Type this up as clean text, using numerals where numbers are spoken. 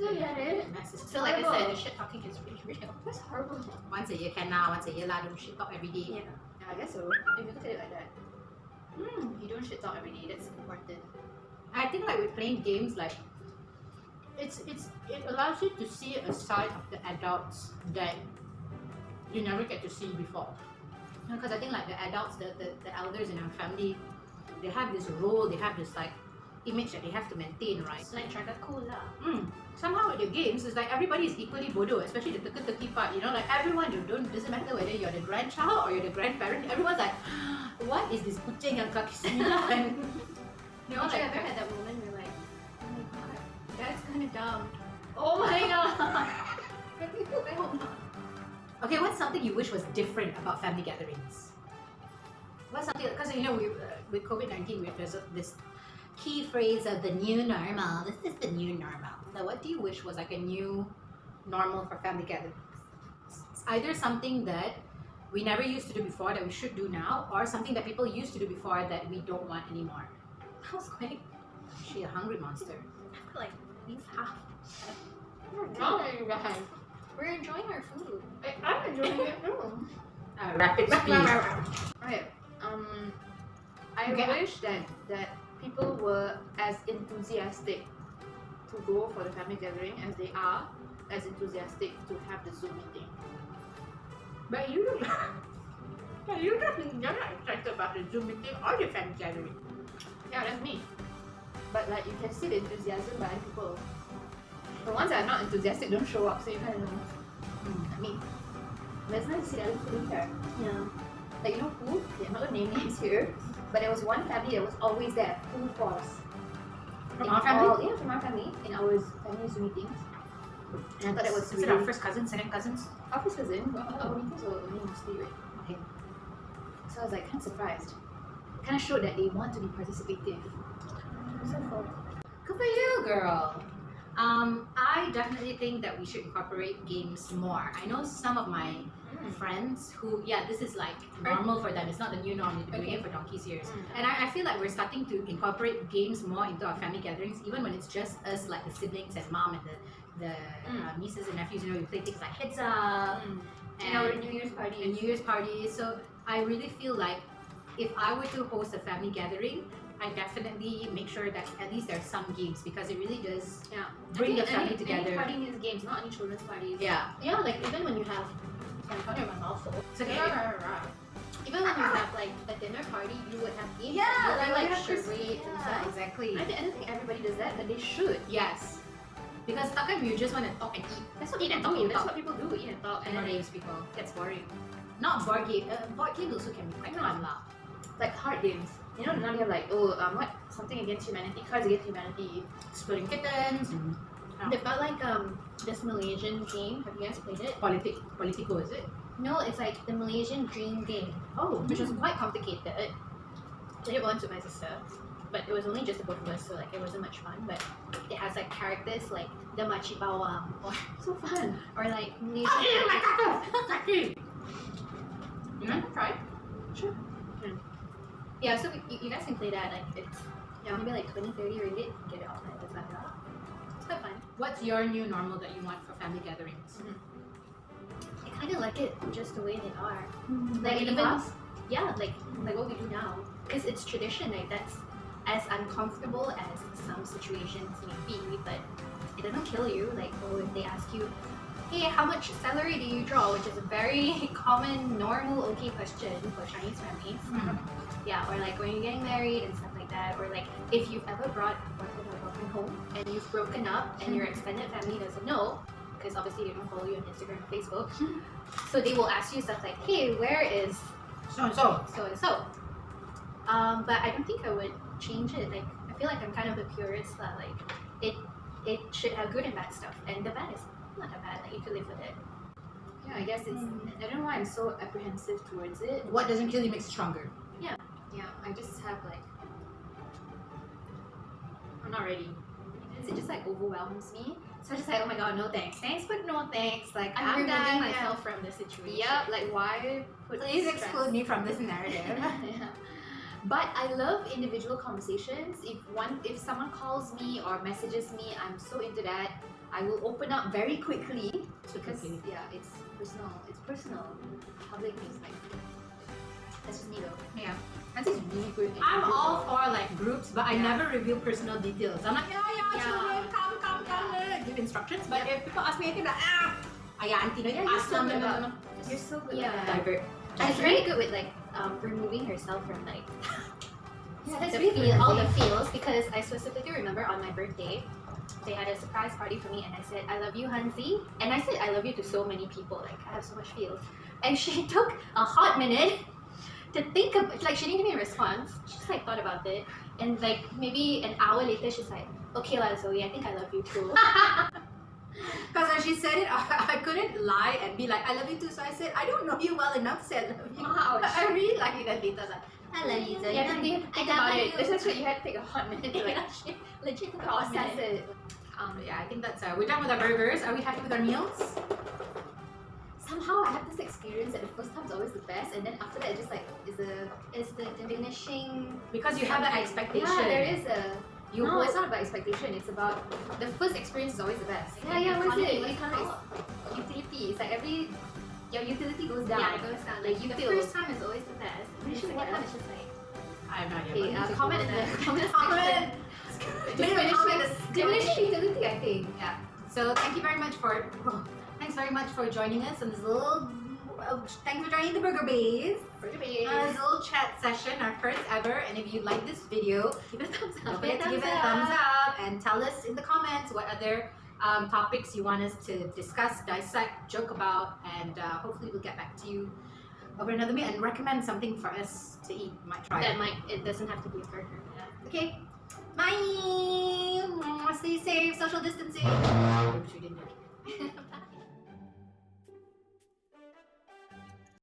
still get it. So like I said, the shit talking is really real. That's horrible. Once a year can now, once a year lah, don't shit talk every day. Yeah, I guess so. If you look at it like that. You don't shit talk every day, that's important. I think like with playing games, like it allows you to see a side of the adults that you never get to see before. Because I think like the adults, the elders in our family, they have this role, they have this like image that they have to maintain, right? It's like jaga cool lah. Somehow with the games, it's like everybody is equally bodoh, especially the teka-teki part, you know, like everyone, doesn't matter whether you're the grandchild or you're the grandparent, everyone's like, what is this kucing yang kaki sembilan? You know, like, I've ever had that moment where like, oh my god, that's kind of dumb. Oh my god! I hope not. Okay, what's something you wish was different about family gatherings? What's something, because you know, with COVID-19, there's this key phrase of the new normal. This is the new normal. Now, what do you wish was like a new normal for family gatherings? It's either something that we never used to do before that we should do now, or something that people used to do before that we don't want anymore. That was quick. She a hungry monster. I feel like at least half. We're enjoying our food. I'm enjoying it too. Rapid speed. Right. I wish that people were as enthusiastic to go for the family gathering as they are as enthusiastic to have the Zoom meeting. But you don't. You're not excited about the Zoom meeting or the family gathering. Yeah, that's me. But like you can see the enthusiasm by people. The ones that are not enthusiastic don't show up, so you kind of know. I mean, but it's nice to see the other people there. Yeah. Like you know who? Yeah, I'm not gonna name names here, but there was one family that was always there, full force. From our family? Yeah, from our family in our family Zoom meetings. And I thought that was Is it our first cousin, second cousins? Our first cousin. Our meetings were only mostly right. Okay. So I was like kind of surprised. It kind of showed that they want to be participative. So cool. Good for you, girl. I definitely think that we should incorporate games more. I know some of my friends who, this is like normal for them. It's not the new norm. They've been doing it for donkey's years. And I feel like we're starting to incorporate games more into our family gatherings, even when it's just us, like the siblings and mom and the nieces and nephews. You know, we play things like heads up and our New Year's party. And New Year's parties. So I really feel like if I were to host a family gathering, I definitely make sure that at least there's some games, because it really does bring the family together. Any party needs games, not any children's parties. Yeah. Yeah, like even when you have, I'm talking about my mouth full. It's okay. Even when you have like a dinner party, you would have games. Yeah, you like charades and stuff. Exactly. I don't think everybody does that, but they should. Yes. Because sometimes you just want to talk and eat. That's what people do. That's what people do. Eat and talk. And then games people. That's boring. Not board game. Board games also can be quite fun lah. Like hard games. You know, now they have like, what? Something against humanity, cards against humanity. Exploding kittens. They've got like this Malaysian game. Have you guys played it? Politico, is it? No, it's like the Malaysian dream game. Oh. Which was quite complicated. I played it once with my sister, but it was only just the both of us, so like it wasn't much fun. But it has like characters like the Makcik Bawang, or so fun. Or like Malaysian. You want to try? Sure. Yeah, so you guys can play that. Like it's maybe like 20-30 ringgit. Get it all night. It's quite fun. What's your new normal that you want for family gatherings? I kind of like it just the way they are. Like in the past? Yeah, like what we do now. Because it's tradition. Like that's as uncomfortable as some situations may be, but it doesn't kill you. Like if they ask you, hey, how much salary do you draw? Which is a very common, normal, okay question for Chinese families. Yeah, or like when you're getting married and stuff like that, or like if you've ever brought a boyfriend or girlfriend home and you've broken up and your extended family doesn't know, because obviously they don't follow you on Instagram and Facebook, so they will ask you stuff like, hey, where is so and so? So and so. But I don't think I would change it. Like I feel like I'm kind of a purist that like it should have good and bad stuff, and the bad is not that bad. Like you could live with it. Yeah, I guess it's. I don't know why I'm so apprehensive towards it. What doesn't kill you makes you stronger. Yeah, I just have like, I'm not ready. It just like overwhelms me. So I just like, oh my god, no thanks. Thanks, but no thanks. Like I'm removing myself from the situation. Yep, like why put Please exclude me from this narrative. But I love individual conversations. If someone calls me or messages me, I'm so into that. I will open up very quickly because it's personal. It's personal. Public is like that's just me though. Yeah. Nancy's really good. I'm all for like groups, but I never reveal personal details. I'm like, children, come, give instructions. But if people ask me anything, like, auntie, ask them. You're so good. Yeah. At that. Divert. She's very good with like removing herself from like that's the really all the amazing. feels, because I specifically remember on my birthday they had a surprise party for me and I said I love you Hansi, and I said I love you to so many people, like I have so much feels, and she took a hot minute to think of, like she didn't give me a response, she just like thought about it, and like maybe an hour later she's like, okay lah Zoe, I think I love you too. Because when she said it, I couldn't lie and be like, I love you too. So I said, I don't know you well enough to say I love you. Ouch. I really like it. And later I was like, I love you, Zoe. Yeah, then you have to think about it. This is what you had to take a hot minute to like She legit took a process minute. it. Yeah, I think that's we're done with our burgers. Are we happy with our meals? Somehow I have this experience that the first time's always the best, and then after that it just like is the diminishing. Because you have that expectation. Yeah, there is a. You No, hope- it's not about expectation. It's about the first experience is always the best. Yeah, what is it? Utility. It's like your utility goes down. Yeah, it goes down. Like, you the feel. first time is always the best. And The then second what time else? is just like, I have no idea. Okay, what comment in the comment Comment. Diminishing utility, I think. Yeah. So thank you very much for joining us on this little. Thanks for joining the Burger Baes. This little chat session, our first ever. And if you like this video, Give it a thumbs don't up. forget to give it a thumbs up and tell us in the comments what other topics you want us to discuss, dissect, joke about, and hopefully we'll get back to you over another meal and recommend something for us to eat. We might try it. It doesn't have to be a burger. Okay. Bye. Stay safe. Social distancing.